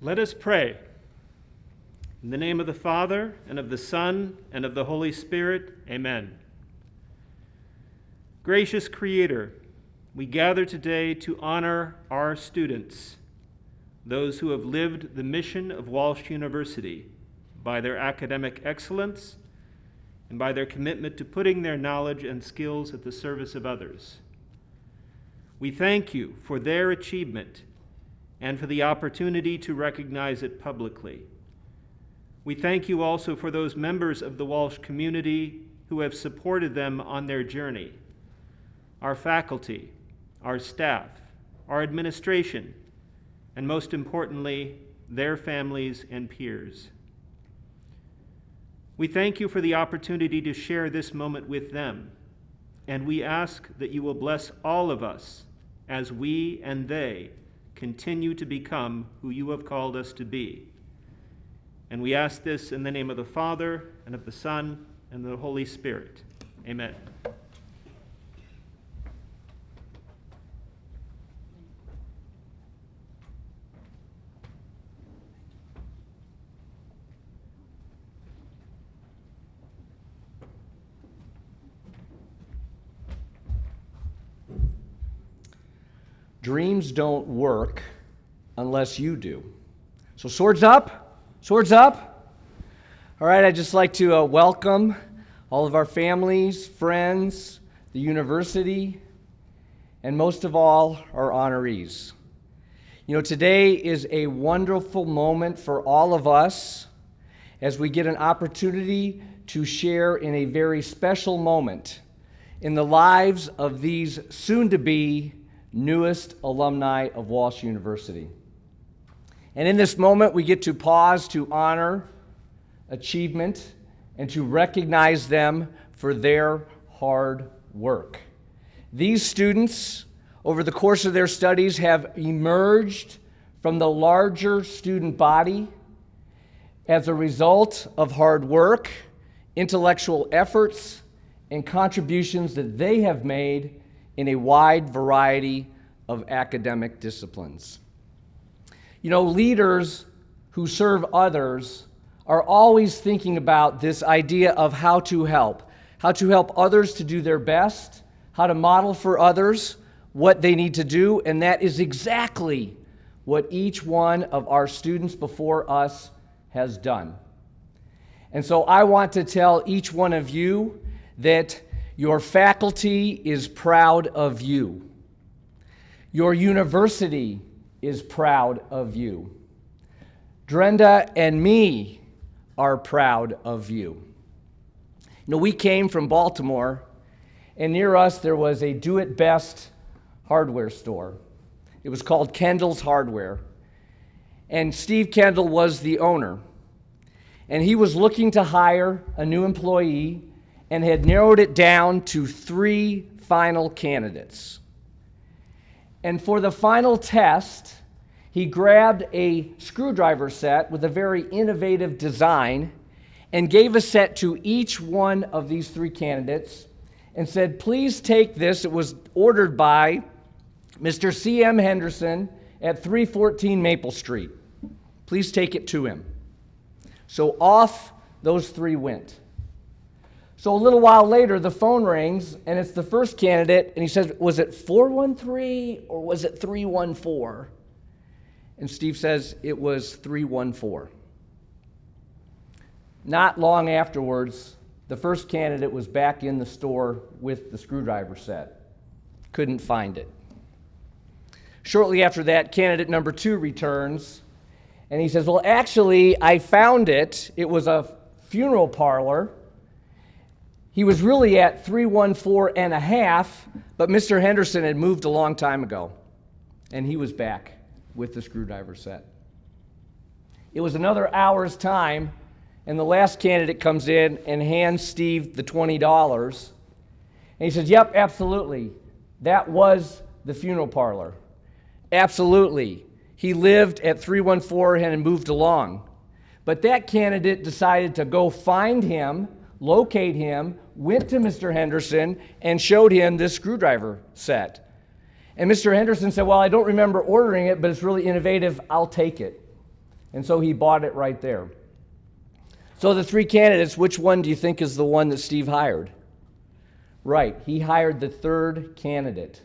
Let us pray. In the name of the Father, and of the Son, and of the Holy Spirit, amen. Gracious Creator, we gather today to honor our students, those who have lived the mission of Walsh University by their academic excellence and by their commitment to putting their knowledge and skills at the service of others. We thank you for their achievement and for the opportunity to recognize it publicly. We thank you also for those members of the Walsh community who have supported them on their journey, our faculty, our staff, our administration, and most importantly, their families and peers. We thank you for the opportunity to share this moment with them, and we ask that you will bless all of us as we and they continue to become who you have called us to be. And we ask this in the name of the Father, and of the Son, and of the Holy Spirit. Amen. Dreams don't work unless you do. So swords up, swords up. All right, I'd just like to welcome all of our families, friends, the university, and most of all, our honorees. You know, today is a wonderful moment for all of us as we get an opportunity to share in a very special moment in the lives of these soon-to-be newest alumni of Walsh University. And in this moment, we get to pause to honor achievement and to recognize them for their hard work. These students, over the course of their studies, have emerged from the larger student body as a result of hard work, intellectual efforts, and contributions that they have made in a wide variety of academic disciplines. You know, leaders who serve others are always thinking about this idea of how to help others to do their best, how to model for others what they need to do, and that is exactly what each one of our students before us has done. And so I want to tell each one of you that your faculty is proud of you. Your university is proud of you. Drenda and me are proud of you. You know, we came from Baltimore, and near us there was a do-it-best hardware store. It was called Kendall's Hardware, and Steve Kendall was the owner. And he was looking to hire a new employee and had narrowed it down to 3 final candidates. And for the final test, he grabbed a screwdriver set with a very innovative design and gave a set to each one of these 3 candidates and said, please take this. It was ordered by Mr. C.M. Henderson at 314 Maple Street. Please take it to him. So off those 3 went. So a little while later, the phone rings, and it's the first candidate, and he says, was it 413 or was it 314? And Steve says, it was 314. Not long afterwards, the first candidate was back in the store with the screwdriver set. Couldn't find it. Shortly after that, candidate number 2 returns, and he says, well, actually, I found it. It was a funeral parlor. He was really at 314 and a half, but Mr. Henderson had moved a long time ago, and he was back with the screwdriver set. It was another hour's time, and the last candidate comes in and hands Steve the $20, and he says, yep, absolutely, that was the funeral parlor. Absolutely. He lived at 314 and moved along. But that candidate decided to go find him, locate him, went to Mr. Henderson, and showed him this screwdriver set. And Mr. Henderson said, well, I don't remember ordering it, but it's really innovative. I'll take it. And so he bought it right there. So the 3 candidates, which one do you think is the one that Steve hired? Right, he hired the 3rd candidate.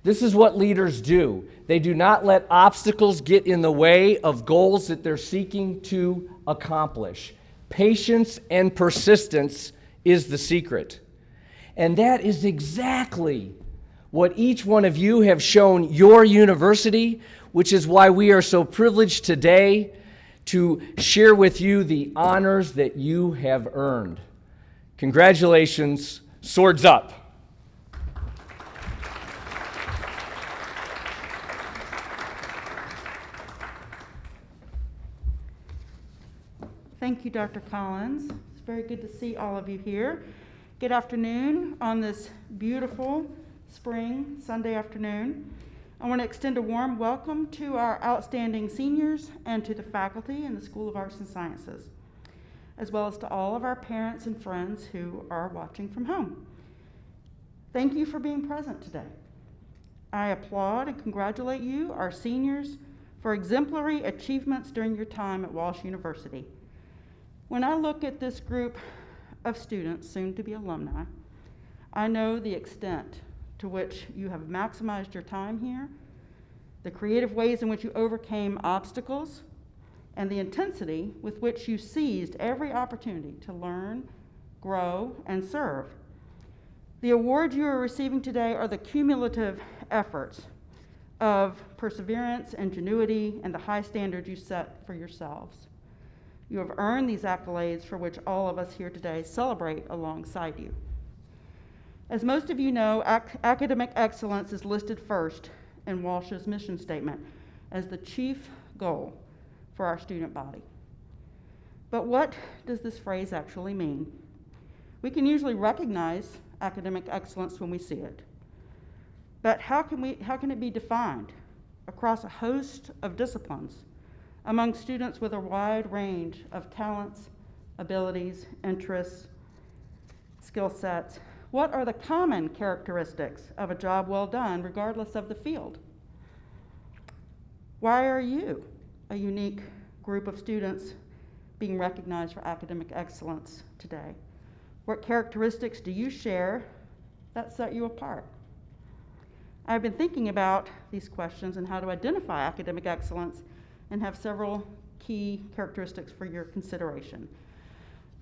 This is what leaders do. They do not let obstacles get in the way of goals that they're seeking to accomplish. Patience and persistence is the secret. And that is exactly what each one of you have shown your university, which is why we are so privileged today to share with you the honors that you have earned. Congratulations, swords up. Thank you, Dr. Collins. It's very good to see all of you here. Good afternoon on this beautiful spring Sunday afternoon. I want to extend a warm welcome to our outstanding seniors and to the faculty in the School of Arts and Sciences, as well as to all of our parents and friends who are watching from home. Thank you for being present today. I applaud and congratulate you, our seniors, for exemplary achievements during your time at Walsh University. When I look at this group of students, soon to be alumni, I know the extent to which you have maximized your time here, the creative ways in which you overcame obstacles, and the intensity with which you seized every opportunity to learn, grow, and serve. The awards you are receiving today are the cumulative efforts of perseverance, ingenuity, and the high standards you set for yourselves. You have earned these accolades for which all of us here today celebrate alongside you. As most of you know, academic excellence is listed first in Walsh's mission statement as the chief goal for our student body. But what does this phrase actually mean? We can usually recognize academic excellence when we see it. But how can it be defined across a host of disciplines among students with a wide range of talents, abilities, interests, skill sets? What are the common characteristics of a job well done, regardless of the field? Why are you, a unique group of students, being recognized for academic excellence today? What characteristics do you share that set you apart? I've been thinking about these questions and how to identify academic excellence and have several key characteristics for your consideration.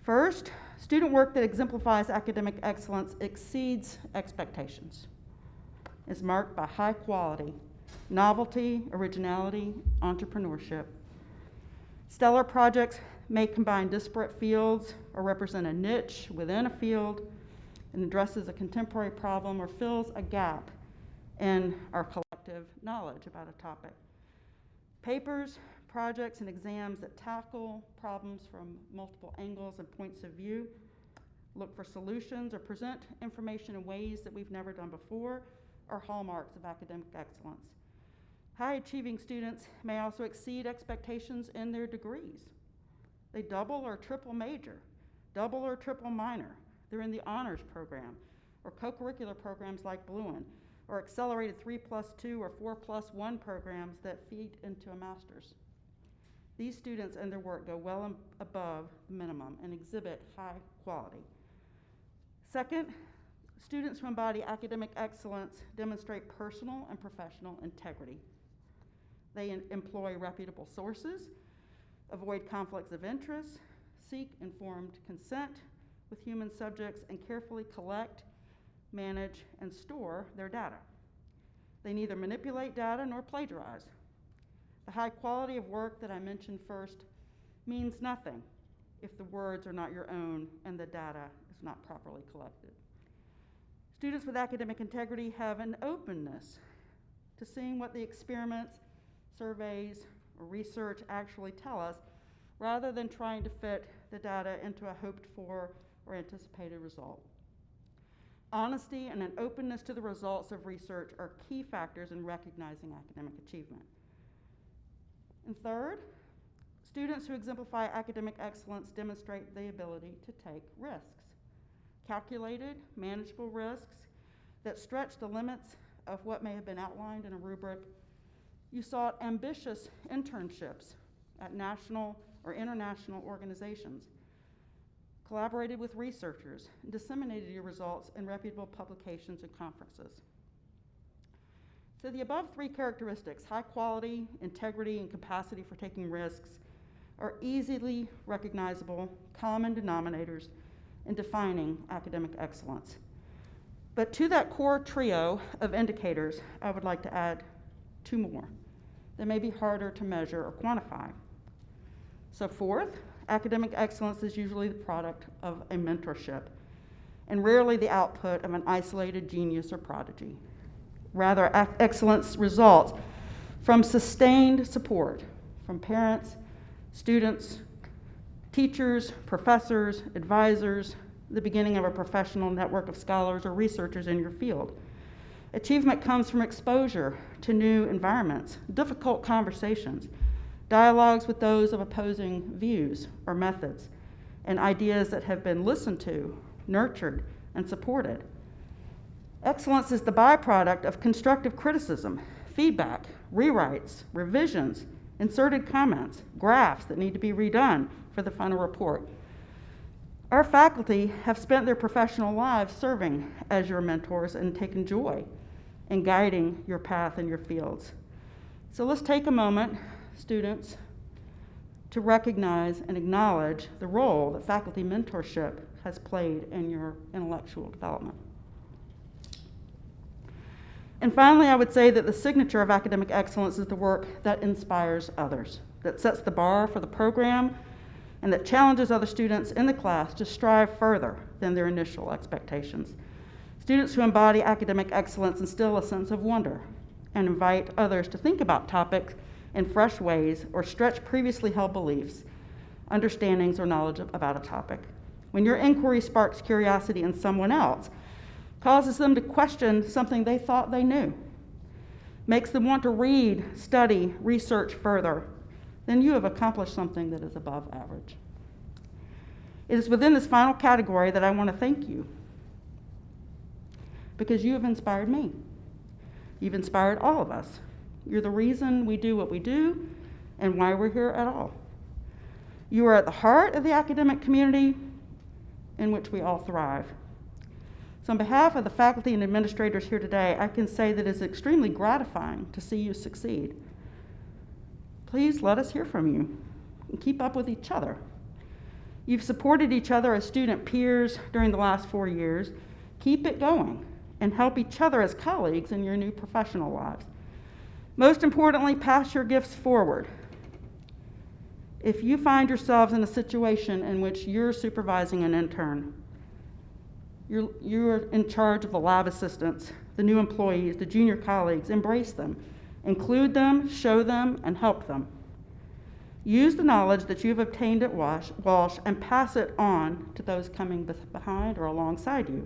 First, student work that exemplifies academic excellence exceeds expectations. It's marked by high quality, novelty, originality, entrepreneurship. Stellar projects may combine disparate fields or represent a niche within a field and addresses a contemporary problem or fills a gap in our collective knowledge about a topic. Papers, projects, and exams that tackle problems from multiple angles and points of view, look for solutions, or present information in ways that we've never done before are hallmarks of academic excellence. High-achieving students may also exceed expectations in their degrees. They double or triple major, double or triple minor. They're in the honors program or co-curricular programs like Bluin, or accelerated 3+2 or 4+1 programs that feed into a master's. These students and their work go well above the minimum and exhibit high quality. Second, students who embody academic excellence demonstrate personal and professional integrity. They employ reputable sources, avoid conflicts of interest, seek informed consent with human subjects, and carefully collect, manage, and store their data. They neither manipulate data nor plagiarize. The high quality of work that I mentioned first means nothing if the words are not your own and the data is not properly collected. Students with academic integrity have an openness to seeing what the experiments, surveys, or research actually tell us, rather than trying to fit the data into a hoped for or anticipated result. Honesty and an openness to the results of research are key factors in recognizing academic achievement. And third, students who exemplify academic excellence demonstrate the ability to take risks. Calculated, manageable risks that stretch the limits of what may have been outlined in a rubric. You sought ambitious internships at national or international organizations, collaborated with researchers, and disseminated your results in reputable publications and conferences. So the above three characteristics, high quality, integrity, and capacity for taking risks, are easily recognizable common denominators in defining academic excellence. But to that core trio of indicators, I would like to add two more that may be harder to measure or quantify. So fourth, academic excellence is usually the product of a mentorship and rarely the output of an isolated genius or prodigy. Rather, excellence results from sustained support from parents, students, teachers, professors, advisors, the beginning of a professional network of scholars or researchers in your field. Achievement comes from exposure to new environments, difficult conversations, dialogues with those of opposing views or methods, and ideas that have been listened to, nurtured, and supported. Excellence is the byproduct of constructive criticism, feedback, rewrites, revisions, inserted comments, graphs that need to be redone for the final report. Our faculty have spent their professional lives serving as your mentors and taken joy in guiding your path in your fields. So let's take a moment, students, to recognize and acknowledge the role that faculty mentorship has played in your intellectual development. And finally, I would say that the signature of academic excellence is the work that inspires others, that sets the bar for the program, and that challenges other students in the class to strive further than their initial expectations. Students who embody academic excellence instill a sense of wonder and invite others to think about topics in fresh ways or stretch previously held beliefs, understandings, or knowledge about a topic. When your inquiry sparks curiosity in someone else, causes them to question something they thought they knew, makes them want to read, study, research further, then you have accomplished something that is above average. It is within this final category that I want to thank you, because you have inspired me. You've inspired all of us. You're the reason we do what we do and why we're here at all. You are at the heart of the academic community in which we all thrive. So on behalf of the faculty and administrators here today, I can say that it's extremely gratifying to see you succeed. Please let us hear from you and keep up with each other. You've supported each other as student peers during the last 4 years. Keep it going and help each other as colleagues in your new professional lives. Most importantly, pass your gifts forward. If you find yourselves in a situation in which you're supervising an intern, you're in charge of the lab assistants, the new employees, the junior colleagues, embrace them. Include them, show them, and help them. Use the knowledge that you've obtained at Walsh and pass it on to those coming behind or alongside you.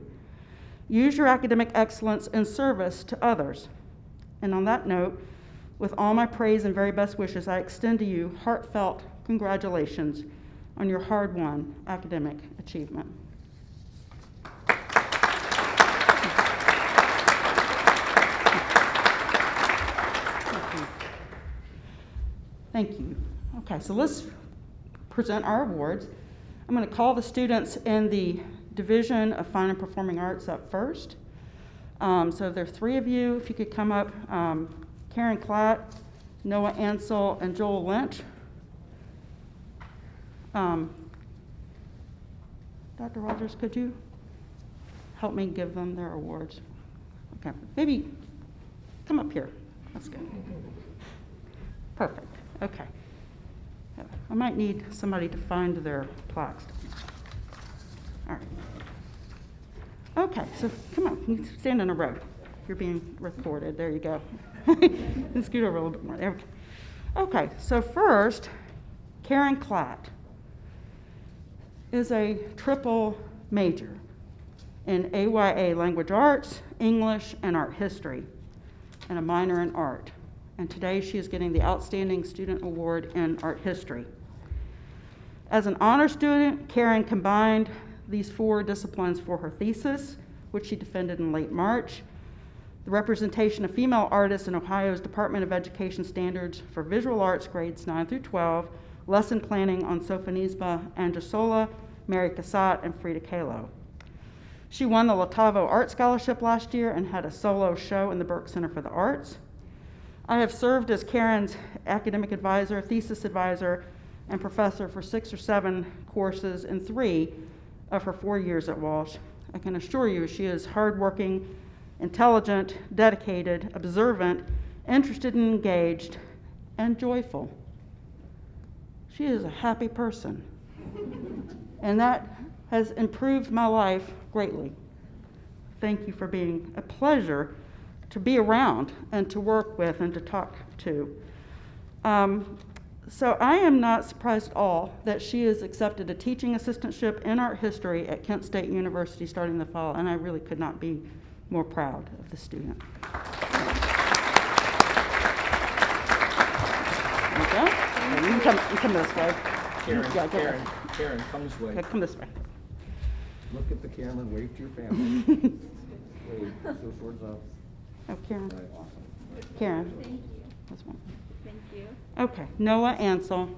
Use your academic excellence in service to others. And on that note, with all my praise and very best wishes, I extend to you heartfelt congratulations on your hard-won academic achievement. Thank you. Okay, so let's present our awards. I'm going to call the students in the Division of Fine and Performing Arts up first. So there are 3 of you. If you could come up, Karen Klatt, Noah Ansel, and Joel Lynch. Dr. Rogers, could you help me give them their awards? Okay, maybe come up here. That's good. Perfect. Okay. I might need somebody to find their plaques. All right. Okay, so come on, you stand in a row. You're being recorded. There you go. Let's scoot over a little bit more. There we go. Okay, so first, Karen Klatt is a triple major in AYA Language Arts, English, and Art History, and a minor in art. And today she is getting the Outstanding Student Award in Art History. As an honor student, Karen combined these 4 disciplines for her thesis, which she defended in late March: the representation of female artists in Ohio's Department of Education standards for visual arts grades 9 through 12, lesson planning on Sofonisba Andresola, Mary Cassatt, and Frida Kahlo. She won the Latavo Art Scholarship last year and had a solo show in the Burke Center for the Arts. I have served as Karen's academic advisor, thesis advisor, and professor for 6 or 7 courses in 3 of her 4 years at Walsh. I can assure you she is hardworking, intelligent, dedicated, observant, interested and engaged, and joyful. She is a happy person, and that has improved my life greatly. Thank you for being a pleasure to be around and to work with and to talk to. So I am not surprised at all that she has accepted a teaching assistantship in art history at Kent State University starting in the fall, and I really could not be more proud of the student. There you go. You come this way. Karen, come this way. Okay, come this way. Look at the camera and wave to your family. Wave, so swords up. Oh, Karen. Right, awesome. Karen. Thank you. This one. Thank you. Okay, Noah Ansel.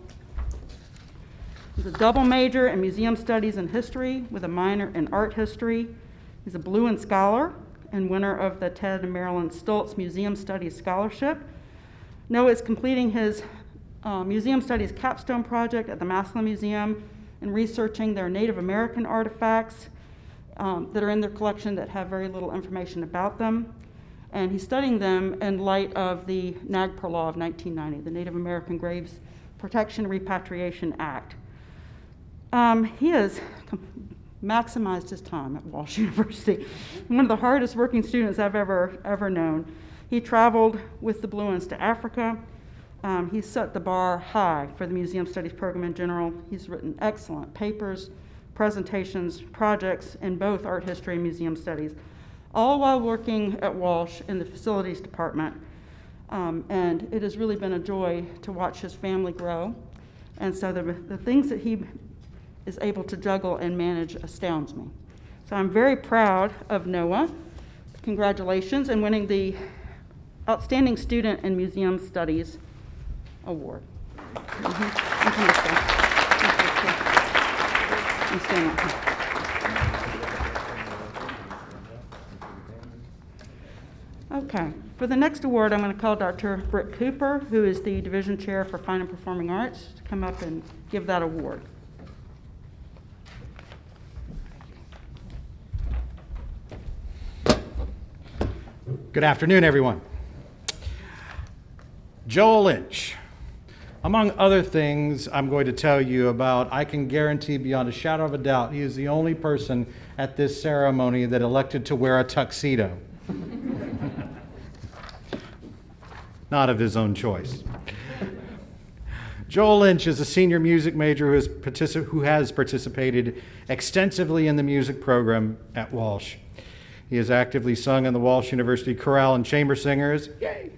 He's a double major in museum studies and history with a minor in art history. He's a Bluin Scholar and winner of the Ted and Marilyn Stoltz Museum Studies Scholarship. Noah is completing his Museum Studies capstone project at the Massillon Museum and researching their Native American artifacts that are in their collection that have very little information about them. And he's studying them in light of the NAGPRA law of 1990, the Native American Graves Protection and Repatriation Act. He has maximized his time at Walsh University. One of the hardest working students I've ever known. He traveled with the Bluins to Africa. He's set the bar high for the Museum Studies program in general. He's written excellent papers, presentations, projects in both art history and museum studies, all while working at Walsh in the facilities department. And it has really been a joy to watch his family grow. And so the things that he is able to juggle and manage astounds me. So I'm very proud of Noah. Congratulations on winning the Outstanding Student in Museum Studies Award. You can just go. You stand up here. Okay, for the next award, I'm going to call Dr. Britt Cooper, who is the Division Chair for Fine and Performing Arts, to come up and give that award. Good afternoon, everyone. Joel Lynch. Among other things I'm going to tell you about, I can guarantee beyond a shadow of a doubt he is the only person at this ceremony that elected to wear a tuxedo. Not of his own choice. Joel Lynch is a senior music major who has participated extensively in the music program at Walsh. He has actively sung in the Walsh University Chorale and Chamber Singers, yay,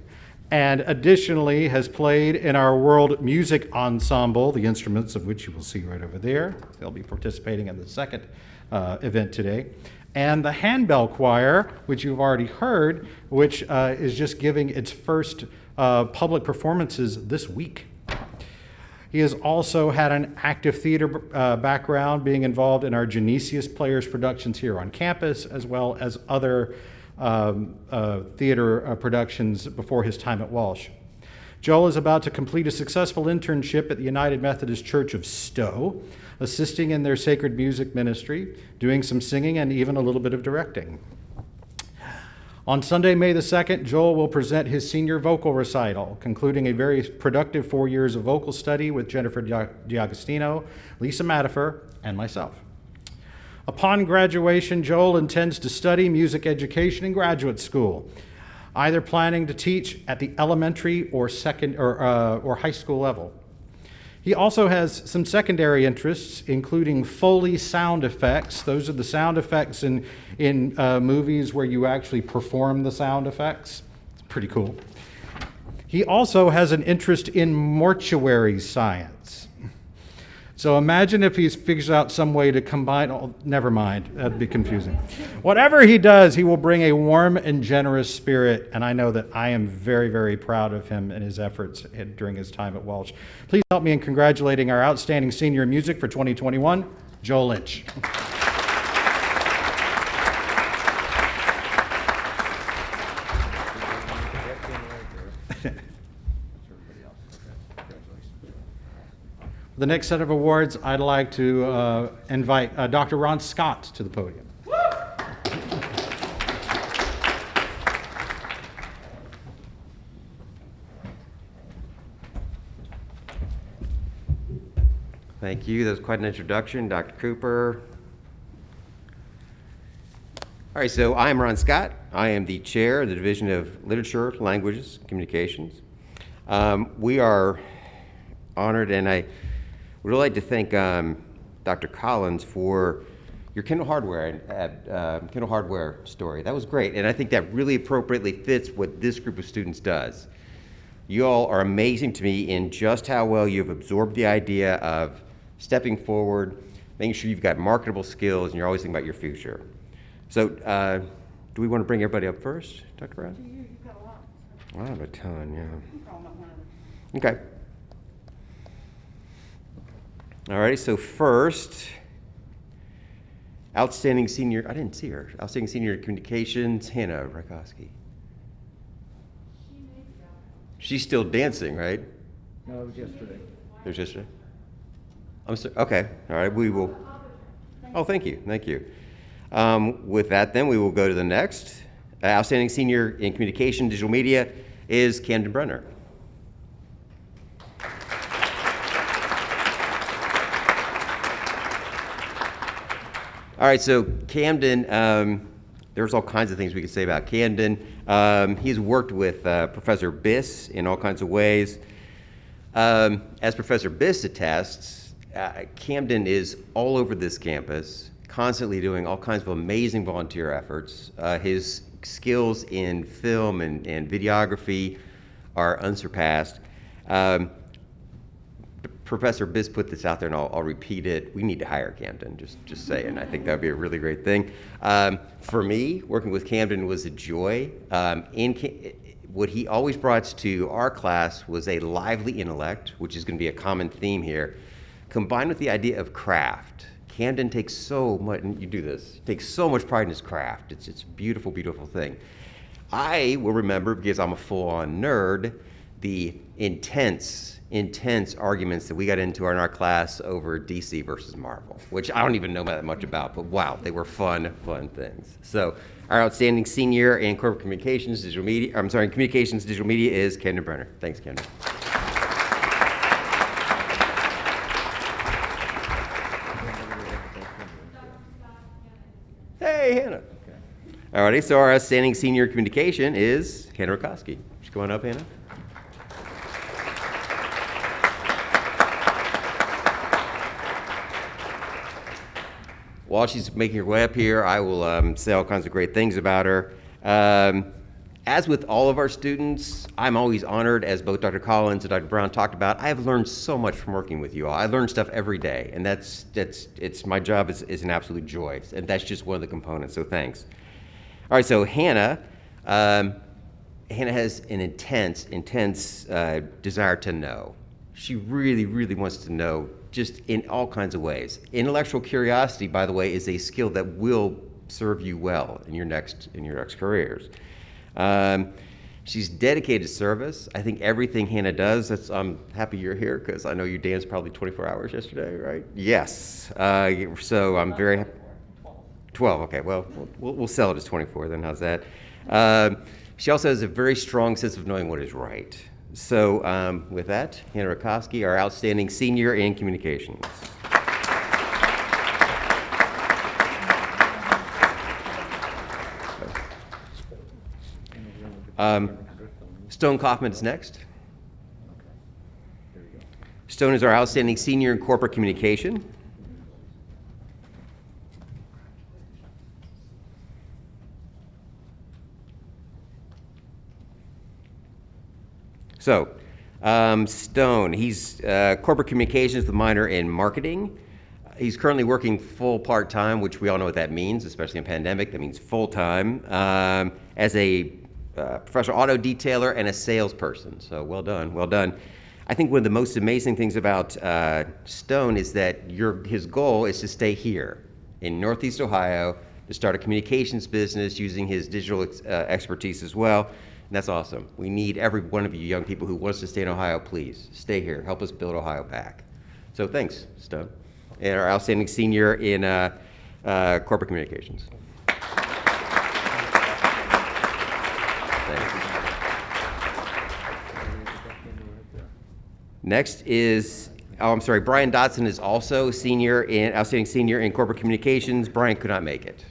and additionally has played in our World Music Ensemble, the instruments of which you will see right over there. They'll be participating in the second event today. And the Handbell Choir, which you've already heard, which is just giving its first public performances this week. He has also had an active theater background, being involved in our Genesius Players productions here on campus, as well as other theater productions before his time at Walsh. Joel is about to complete a successful internship at the United Methodist Church of Stowe, assisting in their sacred music ministry, doing some singing, and even a little bit of directing. On Sunday, May the 2nd, Joel will present his senior vocal recital, concluding a very productive 4 years of vocal study with Jennifer D'Agostino, Lisa Madifer, and myself. Upon graduation, Joel intends to study music education in graduate school, either planning to teach at the elementary or high school level. He also has some secondary interests, including Foley sound effects. Those are the sound effects in movies where you actually perform the sound effects. It's pretty cool. He also has an interest in mortuary science. So imagine if he figures out some way to combine, oh, never mind, that'd be confusing. Whatever he does, he will bring a warm and generous spirit, and I know that I am very, very proud of him and his efforts during his time at Walsh. Please help me in congratulating our outstanding senior in music for 2021, Joel Lynch. The next set of awards, I'd like to invite Dr. Ron Scott to the podium. Thank you. That was quite an introduction, Dr. Cooper. All right, so I'm Ron Scott. I am the chair of the Division of Literature, Languages, and Communications. We are honored, and I would really like to thank Dr. Collins for your Kindle Hardware story. That was great, and I think that really appropriately fits what this group of students does. You all are amazing to me in just how well you've absorbed the idea of stepping forward, making sure you've got marketable skills, and you're always thinking about your future. So, do we want to bring everybody up first, Dr. Brown? You've got a lot. I have a ton, yeah. Probably not one of them. Okay. All right, so first, outstanding senior, I didn't see her, outstanding senior in communications, Hannah Rakowski. She's still dancing, right? No, it was yesterday. It was yesterday? I'm sorry, okay, all right, we will. Oh, thank you, thank you. With that, then, we will go to the next. Outstanding senior in communication, digital media is Camden Brenner. All right, so Camden, there's all kinds of things we could say about Camden. He's worked with Professor Biss in all kinds of ways. As Professor Biss attests, Camden is all over this campus, constantly doing all kinds of amazing volunteer efforts. His skills in film and videography are unsurpassed. Professor Biss put this out there, and I'll repeat it. We need to hire Camden, just saying. I think that would be a really great thing. For me, working with Camden was a joy. What he always brought to our class was a lively intellect, which is going to be a common theme here, combined with the idea of craft. Camden takes so much, and you do this, takes so much pride in his craft. It's a beautiful, beautiful thing. I will remember, because I'm a full-on nerd, the intense arguments that we got into in our class over DC versus Marvel, which I don't even know that much about, but wow, they were fun things. So our outstanding senior in corporate communications, communications, digital media is Camden Brenner. Thanks, Camden. Hey, Hannah. All righty, so our outstanding senior communication is Hannah Rakowski. Just come on up, Hannah. While she's making her way up here, I will say all kinds of great things about her. As with all of our students, I'm always honored, as both Dr. Collins and Dr. Brown talked about. I have learned so much from working with you all. I learn stuff every day, and it's my job is an absolute joy, and that's just one of the components, so thanks. All right, so Hannah has an intense desire to know. She really, really wants to know, just in all kinds of ways. Intellectual curiosity, by the way, is a skill that will serve you well in your next careers. She's dedicated to service. I think everything Hannah does, I'm happy you're here, because I know you danced probably 24 hours yesterday, right? Yes. So I'm very happy. 12, okay, well, we'll sell it as 24 then, how's that? She also has a very strong sense of knowing what is right. So with that, Hannah Rakowski, our outstanding senior in communications. Stone Kaufman is next. Stone is our outstanding senior in corporate communication. So, Stone, he's corporate communications with a minor in marketing. He's currently working full part-time, which we all know what that means, especially in pandemic. That means full-time, as a professional auto detailer and a salesperson. So well done, well done. I think one of the most amazing things about Stone is that his goal is to stay here in Northeast Ohio, to start a communications business using his digital expertise as well. And that's awesome. We need every one of you young people who wants to stay in Ohio, please stay here. Help us build Ohio back. So thanks, Stone. And our outstanding senior in corporate communications. Thanks. Next is, Brian Dotson is also outstanding senior in corporate communications. Brian could not make it,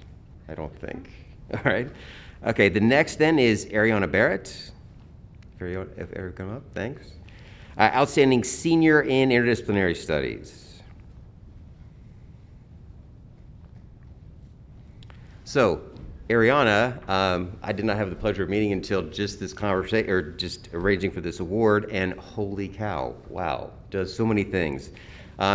I don't think. All right. Okay, the next then is Ariana Barrett. If Eric come up, thanks. Outstanding senior in interdisciplinary studies. So, Ariana, I did not have the pleasure of meeting until just this conversation, or just arranging for this award, and holy cow, wow, does so many things.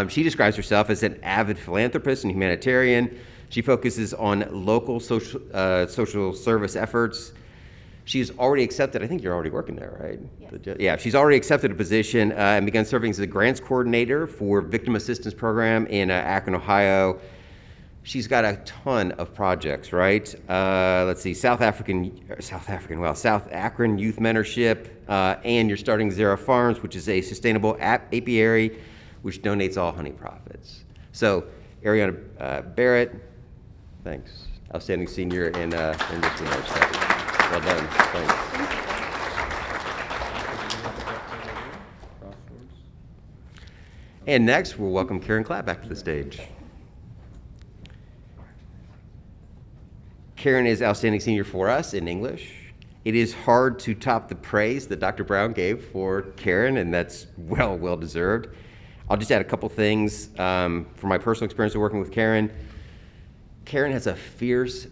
She describes herself as an avid philanthropist and humanitarian. She focuses on local social service efforts. She's already accepted, I think you're already working there, right? Yes. Yeah, she's already accepted a position and begun serving as the grants coordinator for Victim Assistance Program in Akron, Ohio. She's got a ton of projects, right? Let's see, South Akron Youth Mentorship, and you're starting Zara Farms, which is a sustainable apiary, which donates all honey profits. So, Ariana Barrett, thanks. Outstanding senior in interdisciplinary studies. Well done, thanks. And next, we'll welcome Karen Clapp back to the stage. Karen is outstanding senior for us in English. It is hard to top the praise that Dr. Brown gave for Karen, and that's well deserved. I'll just add a couple things from my personal experience of working with Karen. Karen has a fierce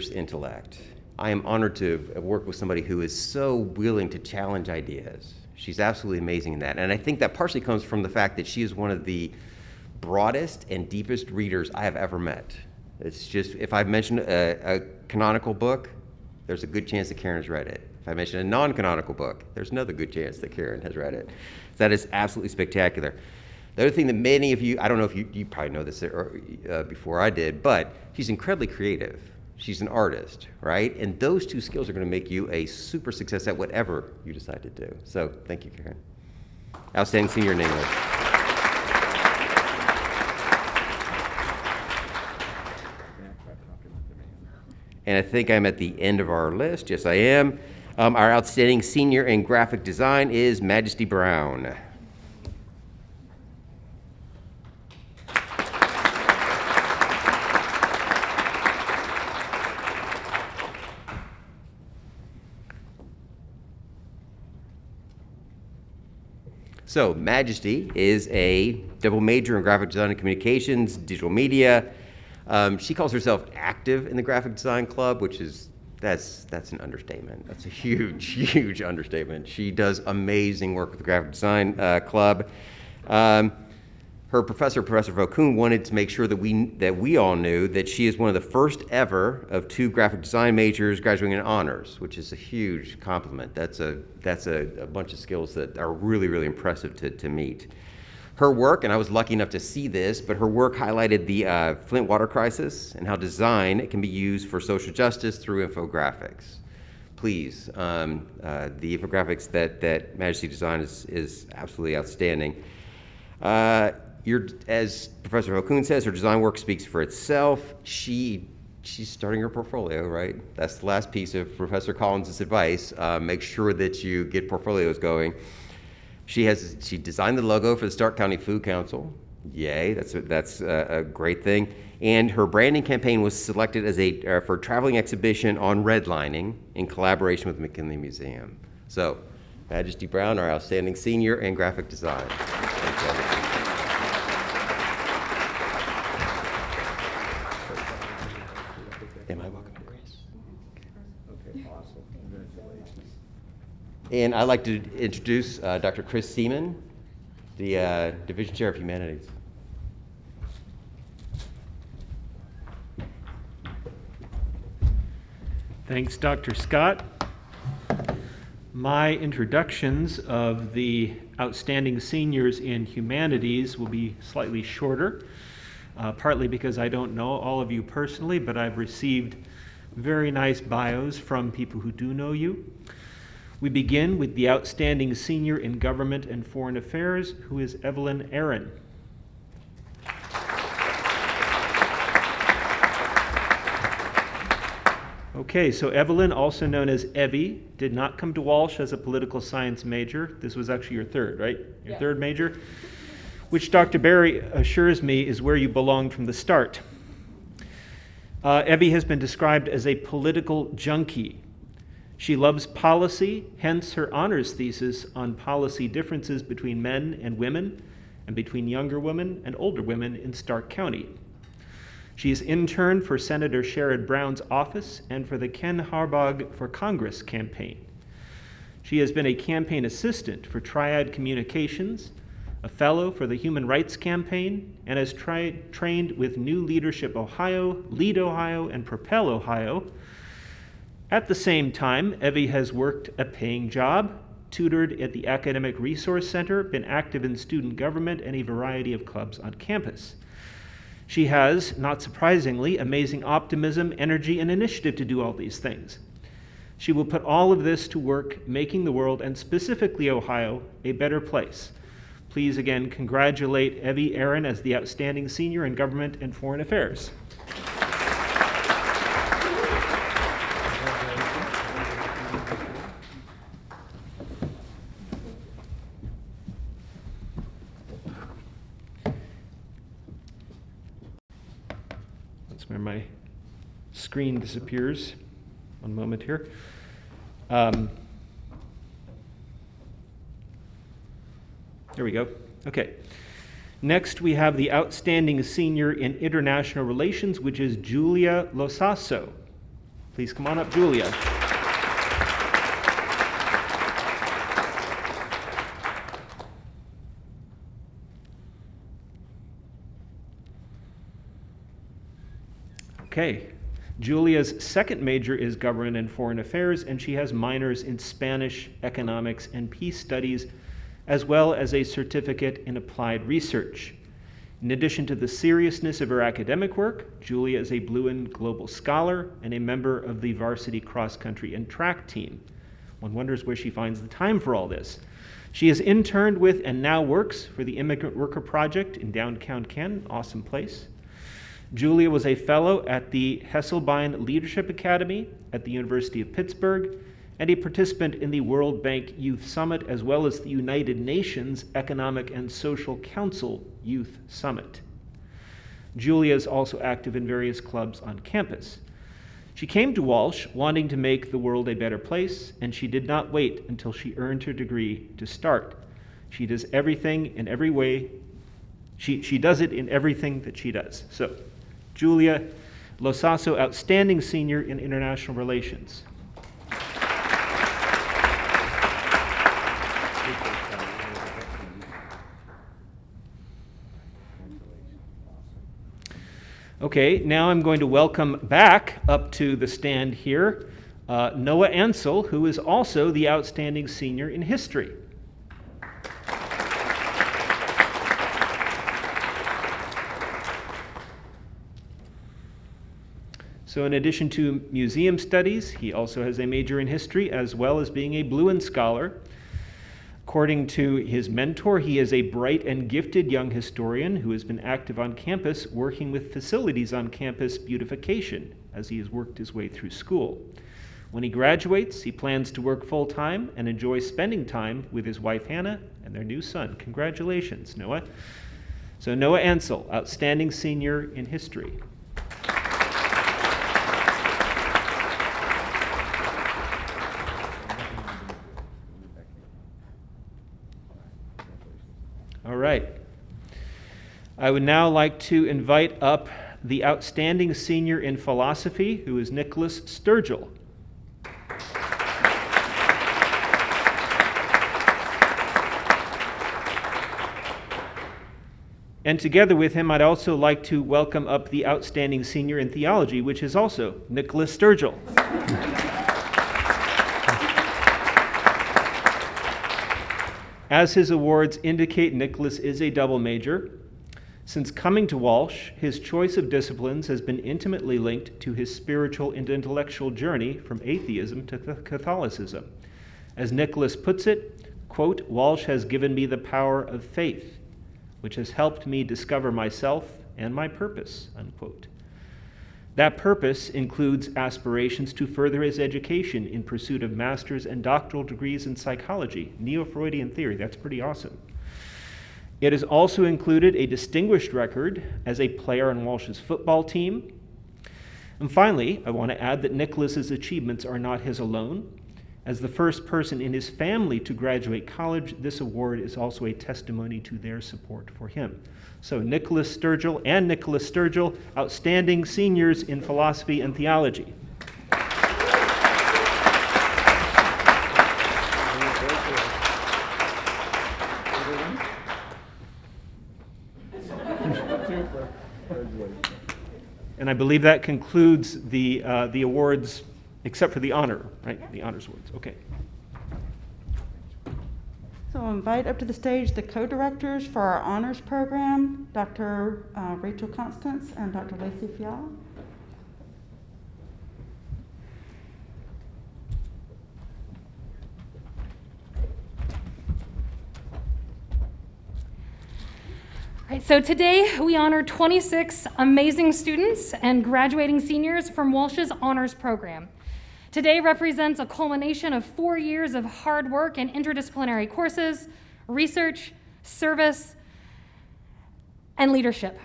intellect. I am honored to work with somebody who is so willing to challenge ideas. She's absolutely amazing in that. And I think that partially comes from the fact that she is one of the broadest and deepest readers I have ever met. It's just, if I mention a canonical book, there's a good chance that Karen has read it. If I mention a non-canonical book, there's another good chance that Karen has read it. That is absolutely spectacular. The other thing that many of you, I don't know if you probably know this before I did, but she's incredibly creative. She's an artist, right? And those two skills are going to make you a super success at whatever you decide to do. So thank you, Karen. Outstanding senior in English. And I think I'm at the end of our list. Yes, I am. Our outstanding senior in graphic design is Majesty Brown. So Majesty is a double major in graphic design and communications, digital media. She calls herself active in the graphic design club, which is, that's an understatement. That's a huge understatement. She does amazing work with the graphic design club. Her professor, Professor Vokoun, wanted to make sure that we all knew that she is one of the first ever of 2 graphic design majors graduating in honors, which is a huge compliment. That's a bunch of skills that are really impressive to meet. Her work, and I was lucky enough to see this, but her work highlighted the Flint water crisis and how design can be used for social justice through infographics. Please, the infographics that Majesty Design is absolutely outstanding. As Professor Vokoun says, her design work speaks for itself. She's starting her portfolio, right? That's the last piece of Professor Collins' advice. Make sure that you get portfolios going. She designed the logo for the Stark County Food Council. Yay, that's a great thing. And her branding campaign was selected as for a traveling exhibition on redlining in collaboration with McKinley Museum. So, Majesty Brown, our outstanding senior in graphic design. Thank you. Am I welcome, Chris? Okay, awesome. Congratulations. And I'd like to introduce Dr. Chris Seaman, the Division Chair of Humanities. Thanks, Dr. Scott. My introductions of the outstanding seniors in humanities will be slightly shorter, partly because I don't know all of you personally, but I've received very nice bios from people who do know you. We begin with the outstanding senior in government and foreign affairs, who is Evelyn Aaron. Okay, so Evelyn, also known as Evie, did not come to Walsh as a political science major. This was actually your third, right? Your third major, which Dr. Barry assures me is where you belonged from the start. Evie has been described as a political junkie. She loves policy, hence her honors thesis on policy differences between men and women, and between younger women and older women in Stark County. She has interned for Senator Sherrod Brown's office and for the Ken Harbog for Congress campaign. She has been a campaign assistant for Triad Communications, a fellow for the Human Rights Campaign, and has trained with New Leadership Ohio, Lead Ohio, and Propel Ohio. At the same time, Evie has worked a paying job, tutored at the Academic Resource Center, been active in student government, and a variety of clubs on campus. She has, not surprisingly, amazing optimism, energy, and initiative to do all these things. She will put all of this to work, making the world, and specifically Ohio, a better place. Please again congratulate Evie Aaron as the outstanding senior in government and foreign affairs. Where my screen disappears. One moment here. There we go. Okay. Next, we have the outstanding senior in international relations, which is Julia Losasso. Please come on up, Julia. Okay, Julia's second major is government and foreign affairs, and she has minors in Spanish, economics, and peace studies, as well as a certificate in applied research. In addition to the seriousness of her academic work, Julia is a Bluen Global Scholar and a member of the varsity cross-country and track team. One wonders where she finds the time for all this. She has interned with and now works for the Immigrant Worker Project in downtown Canton, awesome place. Julia was a fellow at the Hesselbein Leadership Academy at the University of Pittsburgh and a participant in the World Bank Youth Summit, as well as the United Nations Economic and Social Council Youth Summit. Julia is also active in various clubs on campus. She came to Walsh wanting to make the world a better place, and she did not wait until she earned her degree to start. She does everything in every way. She does it in everything that she does. So, Julia Losasso, outstanding senior in international relations. Okay, now I'm going to welcome back up to the stand here Noah Ansel, who is also the outstanding senior in history. So in addition to museum studies, he also has a major in history, as well as being a Bluen Scholar. According to his mentor, he is a bright and gifted young historian who has been active on campus, working with facilities on campus beautification as he has worked his way through school. When he graduates, he plans to work full-time and enjoy spending time with his wife Hannah and their new son. Congratulations, Noah. So Noah Ansel, outstanding senior in history. All right. I would now like to invite up the outstanding senior in philosophy, who is Nicholas Sturgill. And together with him, I'd also like to welcome up the outstanding senior in theology, which is also Nicholas Sturgill. As his awards indicate, Nicholas is a double major. Since coming to Walsh, his choice of disciplines has been intimately linked to his spiritual and intellectual journey from atheism to Catholicism. As Nicholas puts it, quote, "Walsh has given me the power of faith, which has helped me discover myself and my purpose," unquote. That purpose includes aspirations to further his education in pursuit of master's and doctoral degrees in psychology, Neo-Freudian theory. That's pretty awesome. It has also included a distinguished record as a player on Walsh's football team. And finally, I want to add that Nicholas's achievements are not his alone. As the first person in his family to graduate college, this award is also a testimony to their support for him. So Nicholas Sturgill and Nicholas Sturgill, outstanding seniors in philosophy and theology. And I believe that concludes the awards, except for the honor, right? The honors awards. Okay. So I'll invite up to the stage the co-directors for our honors program, Dr. Rachel Constance and Dr. Lacey Fiala. All right, so today we honor 26 amazing students and graduating seniors from Walsh's honors program. Today represents a culmination of 4 years of hard work and interdisciplinary courses, research, service, and leadership.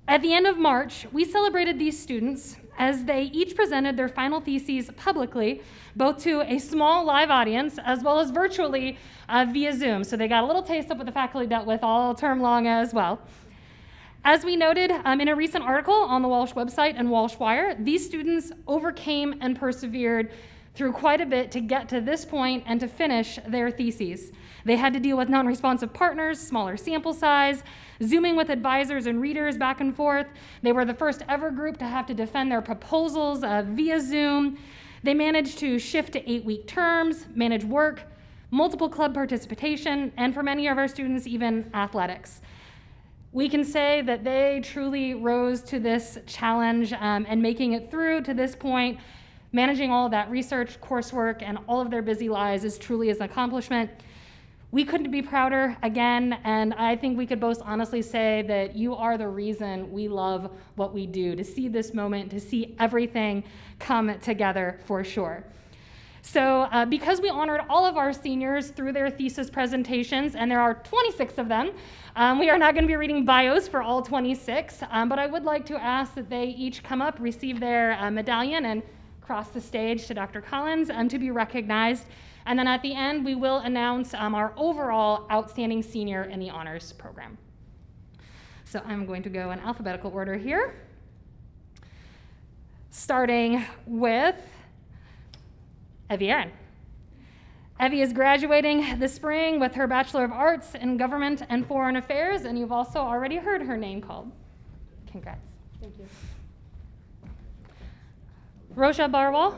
At the end of March, we celebrated these students as they each presented their final theses publicly, both to a small live audience as well as virtually via Zoom. So they got a little taste of what the faculty dealt with all term long as well. As we noted in a recent article on the Walsh website and Walsh Wire, these students overcame and persevered through quite a bit to get to this point and to finish their theses. They had to deal with non-responsive partners, smaller sample size, Zooming with advisors and readers back and forth. They were the first ever group to have to defend their proposals via Zoom. They managed to shift to 8-week terms, manage work, multiple club participation, and for many of our students, even athletics. We can say that they truly rose to this challenge and making it through to this point, managing all of that research, coursework, and all of their busy lives is truly an accomplishment. We couldn't be prouder again, and I think we could both honestly say that you are the reason we love what we do, to see this moment, to see everything come together for sure. So because we honored all of our seniors through their thesis presentations, and there are 26 of them, we are not going to be reading bios for all 26, but I would like to ask that they each come up, receive their medallion, and cross the stage to Dr. Collins to be recognized. And then at the end, we will announce our overall outstanding senior in the honors program. So I'm going to go in alphabetical order here, starting with Evie Aaron. Evie is graduating this spring with her Bachelor of Arts in Government and Foreign Affairs, and you've also already heard her name called. Congrats. Thank you. Rosha Barwal.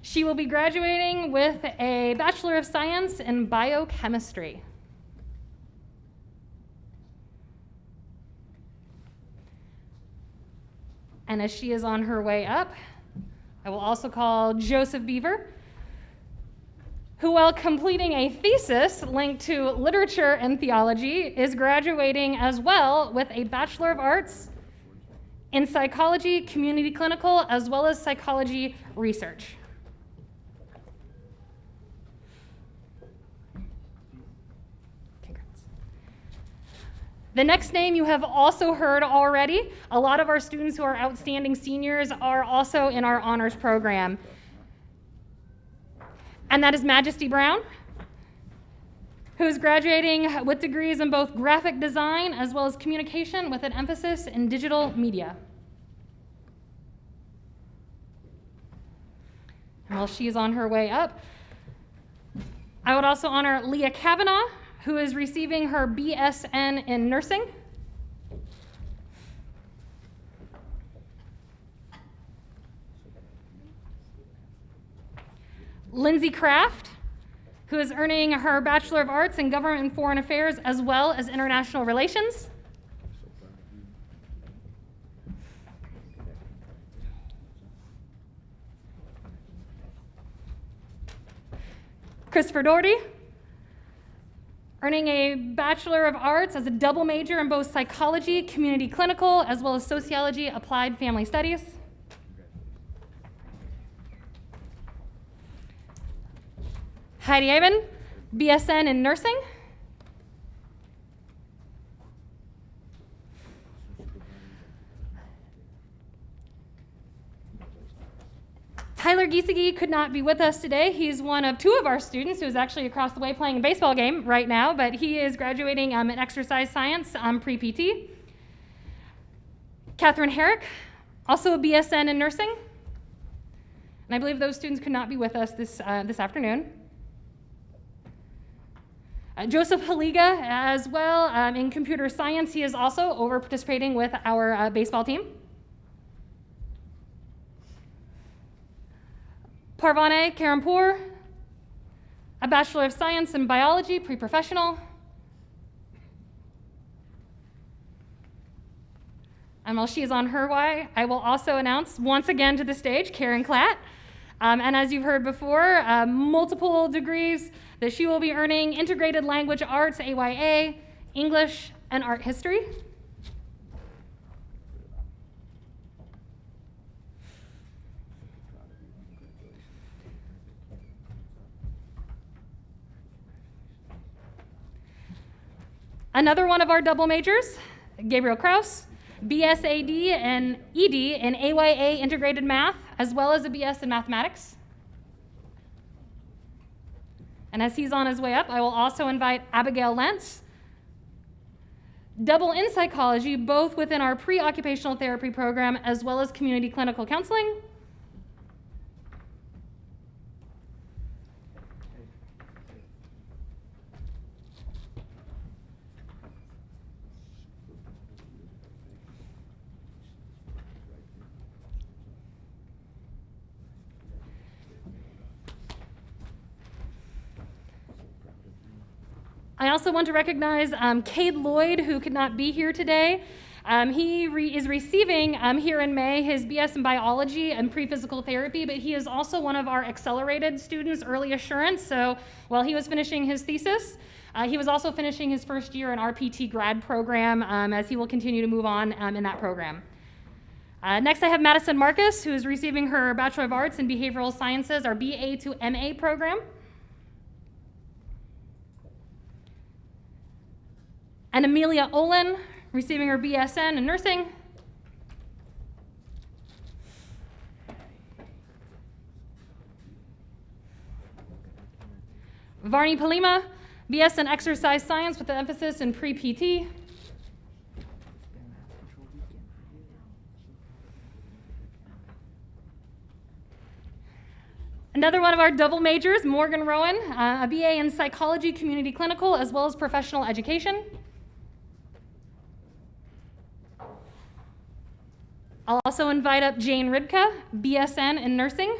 She will be graduating with a Bachelor of Science in Biochemistry. And as she is on her way up, I will also call Joseph Beaver, who, while completing a thesis linked to literature and theology, is graduating as well with a Bachelor of Arts in Psychology, Community Clinical, as well as Psychology Research. The next name you have also heard already. A lot of our students who are outstanding seniors are also in our honors program. And that is Majesty Brown, who is graduating with degrees in both graphic design as well as communication with an emphasis in digital media. And while she is on her way up, I would also honor Leah Kavanaugh, who is receiving her BSN in nursing. Lindsay Kraft, who is earning her Bachelor of Arts in Government and Foreign Affairs as well as International Relations. Christopher Doherty, earning a Bachelor of Arts as a double major in both psychology, community clinical, as well as sociology, applied family studies. Heidi Eben, BSN in nursing. Tyler Giesige could not be with us today. He's one of 2 of our students who is actually across the way playing a baseball game right now, but he is graduating in exercise science pre-PT. Catherine Herrick, also a BSN in nursing. And I believe those students could not be with us this afternoon. Joseph Haliga as well in computer science. He is also over participating with our baseball team. Parvane Karampour, a Bachelor of Science in Biology, pre-professional. And while she is on her way, I will also announce once again to the stage Karen Klatt. And as you've heard before, multiple degrees that she will be earning: Integrated Language Arts, AYA, English, and Art History. Another one of our double majors, Gabriel Kraus, BSAD and ED in AYA Integrated Math, as well as a BS in Mathematics. And as he's on his way up, I will also invite Abigail Lentz, double in psychology, both within our pre-occupational therapy program as well as community clinical counseling. I also want to recognize Cade Lloyd, who could not be here today. He is receiving here in May his BS in Biology and Pre-Physical Therapy, but he is also one of our accelerated students, early assurance. So while he was finishing his thesis, he was also finishing his first year in our PT grad program, as he will continue to move on in that program. Next, I have Madison Marcus, who is receiving her Bachelor of Arts in Behavioral Sciences, our BA to MA program. And Amelia Olin, receiving her BSN in nursing. Varney Palima, BS in Exercise Science with an emphasis in pre-PT. Another one of our double majors, Morgan Rowan, a BA in Psychology, Community Clinical, as well as Professional Education. I'll also invite up Jane Ribka, BSN in Nursing.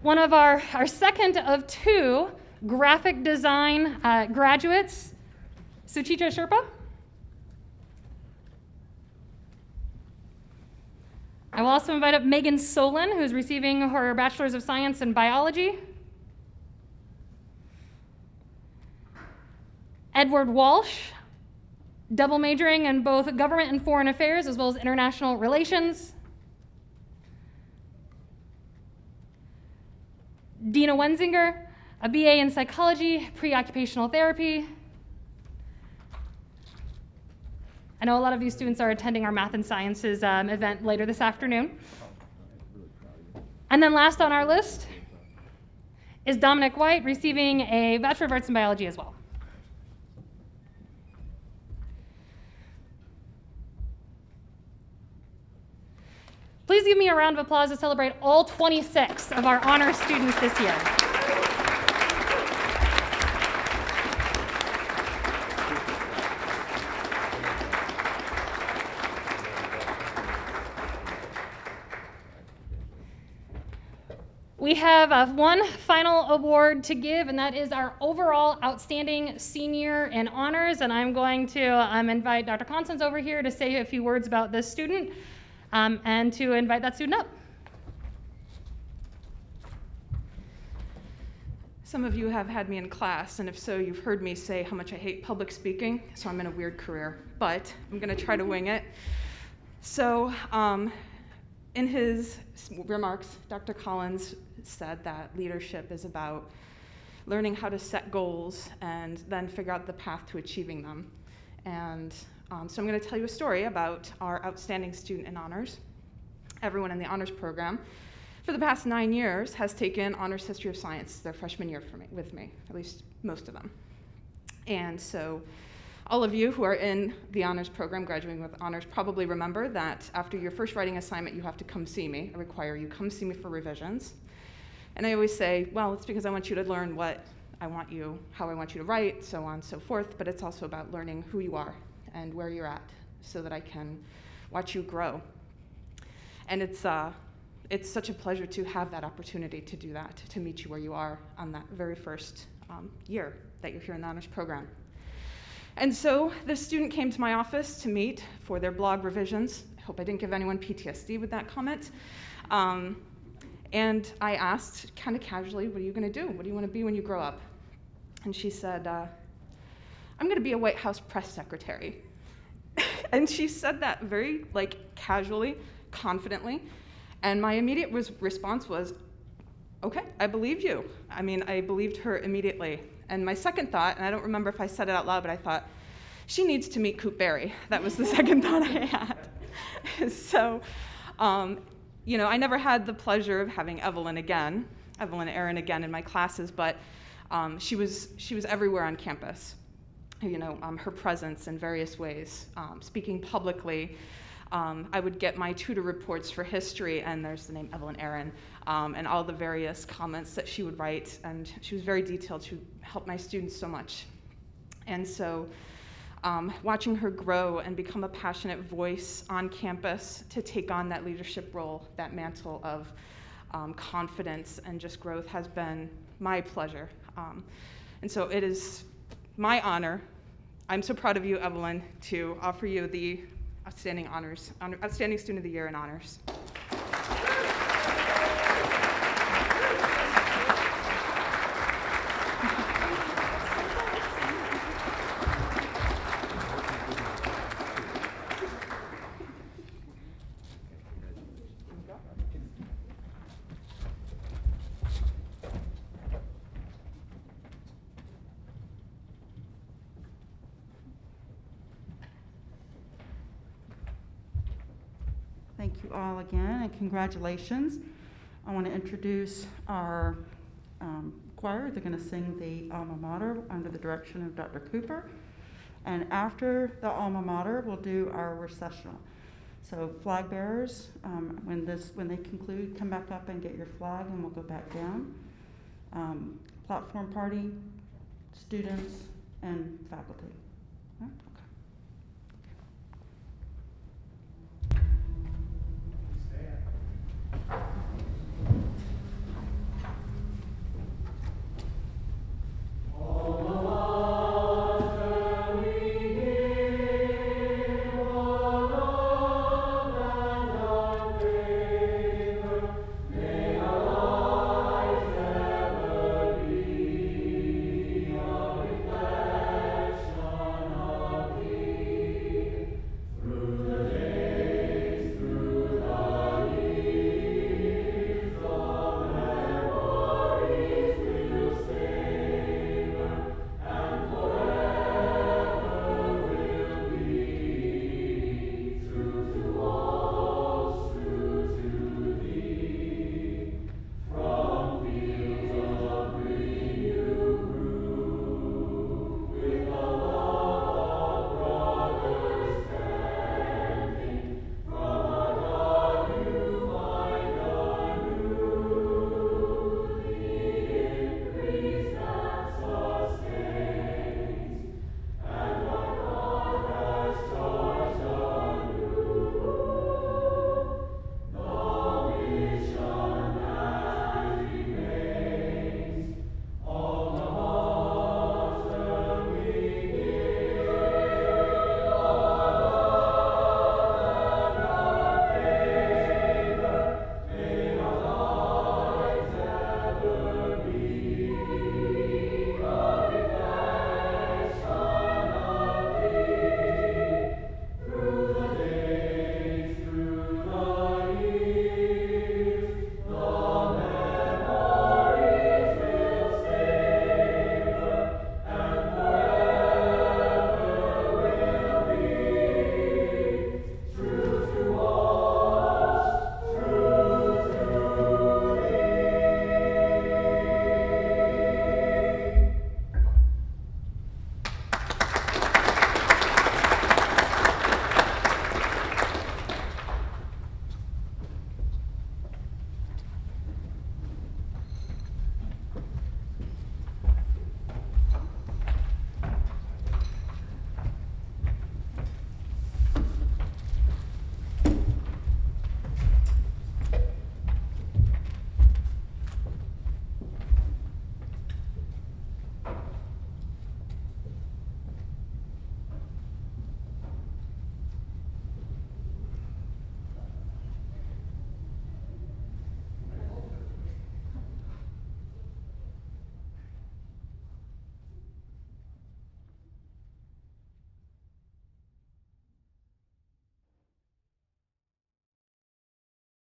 One of our second of 2 graphic design graduates, Suchitra Sherpa. I will also invite up Megan Solon, who's receiving her Bachelor's of Science in Biology. Edward Walsh, double majoring in both Government and Foreign Affairs as well as International Relations. Dina Wenzinger, a BA in Psychology, Pre-Occupational Therapy. I know a lot of these students are attending our Math and Sciences event later this afternoon. And then last on our list is Dominic White, receiving a Bachelor of Arts in Biology as well. please give me a round of applause to celebrate all 26 of our honor students this year. We have one final award to give, and that is our overall outstanding senior in honors. And I'm going to invite Dr. Constance over here to say a few words about this student and to invite that student up. Some of you have had me in class, and if so, you've heard me say how much I hate public speaking, so I'm in a weird career, but I'm gonna try to wing it. So, in his remarks, Dr. Collins said that leadership is about learning how to set goals and then figure out the path to achieving them. And so I'm going to tell you a story about our outstanding student in honors. Everyone in the honors program for the past 9 years has taken honors history of science their freshman year with me, at least most of them. And so all of you who are in the honors program, graduating with honors, probably remember that after your first writing assignment, you have to come see me. I require you come see me for revisions. And I always say, well, it's because I want you to learn what I want you, how I want you to write, so on and so forth, but it's also about learning who you are and where you're at so that I can watch you grow. And it's such a pleasure to have that opportunity to do that, to meet you where you are on that very first year that you're here in the honors program. And so this student came to my office to meet for their blog revisions. I hope I didn't give anyone PTSD with that comment. And I asked kind of casually, what are you going to do? What do you want to be when you grow up? And she said, I'm going to be a White House press secretary. And she said that very casually, confidently. And my immediate response was, okay, I believe you. I mean, I believed her immediately. And my second thought, and I don't remember if I said it out loud, but I thought, she needs to meet Coop Berry. That was the second thought I had. So, I never had the pleasure of having Evelyn Aaron again in my classes, but she was everywhere on campus. Her presence in various ways, speaking publicly. I would get my tutor reports for history, and there's the name Evelyn Aaron, and all the various comments that she would write, and she was very detailed. She helped my students so much. And so watching her grow and become a passionate voice on campus to take on that leadership role, that mantle of confidence and just growth has been my pleasure. And so it is my honor. I'm so proud of you, Evelyn, to offer you the Outstanding Student of the Year in honors. Thank you all again, and congratulations. I want to introduce our choir. They're going to sing the Alma Mater under the direction of Dr. Cooper. And after the Alma Mater, we'll do our recessional. So flag bearers, when they conclude, come back up and get your flag, and we'll go back down. Platform party, students, and faculty. Okay.